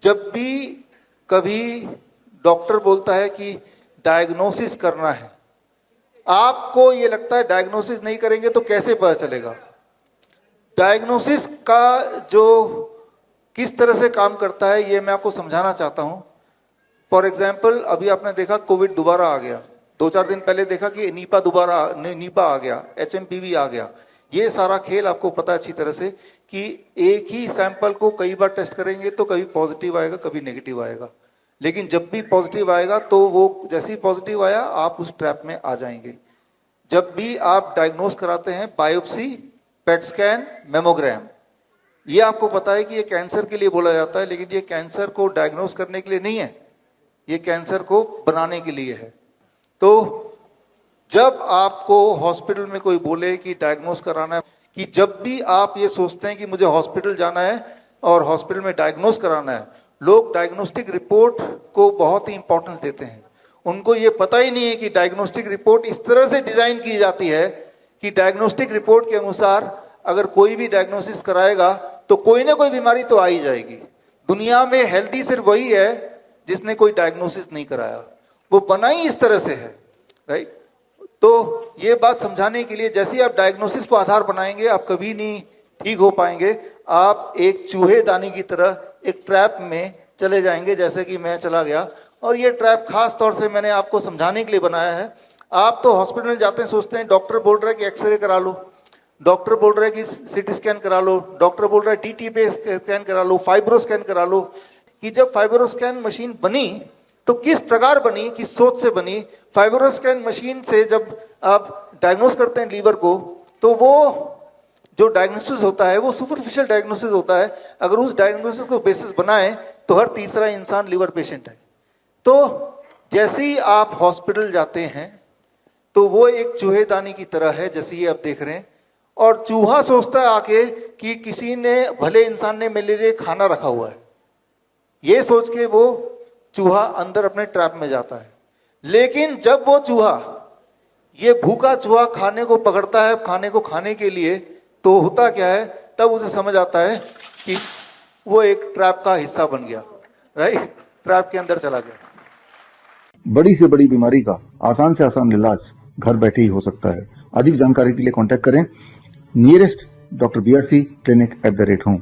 जब भी कभी डॉक्टर बोलता है कि डायग्नोसिस करना है, आपको ये लगता है डायग्नोसिस नहीं करेंगे तो कैसे पता चलेगा? डायग्नोसिस का जो किस तरह से काम करता है ये मैं आपको समझाना चाहता हूं। फॉर एग्जाम्पल, अभी आपने देखा कोविड दोबारा आ गया, 2-4 दिन पहले देखा कि नीपा आ गया, HMPV आ गया। ये सारा खेल आपको पता है अच्छी तरह से कि एक ही सैंपल को कई बार टेस्ट करेंगे तो कभी पॉजिटिव आएगा, कभी नेगेटिव आएगा। लेकिन जब भी पॉजिटिव आएगा तो वो जैसे ही पॉजिटिव आया आप उस ट्रैप में आ जाएंगे। जब भी आप डायग्नोस कराते हैं, बायोप्सी, पेट स्कैन, मेमोग्राम, ये आपको पता है कि ये कैंसर के लिए बोला जाता है, लेकिन ये कैंसर को डायग्नोस करने के लिए नहीं है, ये कैंसर को बनाने के लिए है। तो जब आपको हॉस्पिटल में कोई बोले कि डायग्नोस कराना है, कि जब भी आप ये सोचते हैं कि मुझे हॉस्पिटल जाना है और हॉस्पिटल में डायग्नोस कराना है, लोग डायग्नोस्टिक रिपोर्ट को बहुत ही इंपॉर्टेंस देते हैं। उनको ये पता ही नहीं है कि डायग्नोस्टिक रिपोर्ट इस तरह से डिजाइन की जाती है कि डायग्नोस्टिक रिपोर्ट के अनुसार अगर कोई भी डायग्नोसिस कराएगा तो कोई ना कोई बीमारी तो आ ही जाएगी। दुनिया में हेल्दी सिर्फ वही है जिसने कोई डायग्नोसिस नहीं कराया, वो बना ही इस तरह से है, राइट। तो ये बात समझाने के लिए, जैसे ही आप डायग्नोसिस को आधार बनाएंगे आप कभी नहीं ठीक हो पाएंगे। आप एक चूहेदानी की तरह एक ट्रैप में चले जाएंगे, जैसे कि मैं चला गया। और ये ट्रैप खास तौर से मैंने आपको समझाने के लिए बनाया है। आप तो हॉस्पिटल में जाते हैं, सोचते हैं डॉक्टर बोल रहा है कि एक्सरे करा लो, डॉक्टर बोल रहा है कि सीटी स्कैन करा लो, डॉक्टर बोल रहा है TT पे स्कैन करा लो, फाइब्रो स्कैन करा लो। कि जब फाइब्रो स्कैन मशीन बनी तो किस प्रकार बनी, किस सोच से बनी? फाइब्रो स्कैन मशीन से जब आप डायग्नोस करते हैं लीवर को, तो वो जो डायग्नोसिस होता है वो सुपरफिशियल डायग्नोसिस होता है। अगर उस डायग्नोसिस को बेसिस बनाए तो हर तीसरा इंसान लीवर पेशेंट है। तो जैसे ही आप हॉस्पिटल जाते हैं तो वो एक चूहेदानी की तरह है, जैसे ये आप देख रहे हैं। और चूहा सोचता है आके कि किसी ने, भले इंसान ने मेरे लिए खाना रखा हुआ है, ये सोच के वो चूहा अंदर अपने ट्रैप में जाता है। लेकिन जब वो चूहा, ये भूखा चूहा खाने को पकड़ता है, खाने को खाने के लिए, तो होता क्या है, तब उसे समझ आता है कि वो एक ट्रैप का हिस्सा बन गया, राइट, ट्रैप के अंदर चला गया। बड़ी से बड़ी बीमारी का आसान से आसान इलाज घर बैठे ही हो सकता है। अधिक जानकारी के लिए कांटेक्ट करें nearest Dr. BRC Clinic @ home।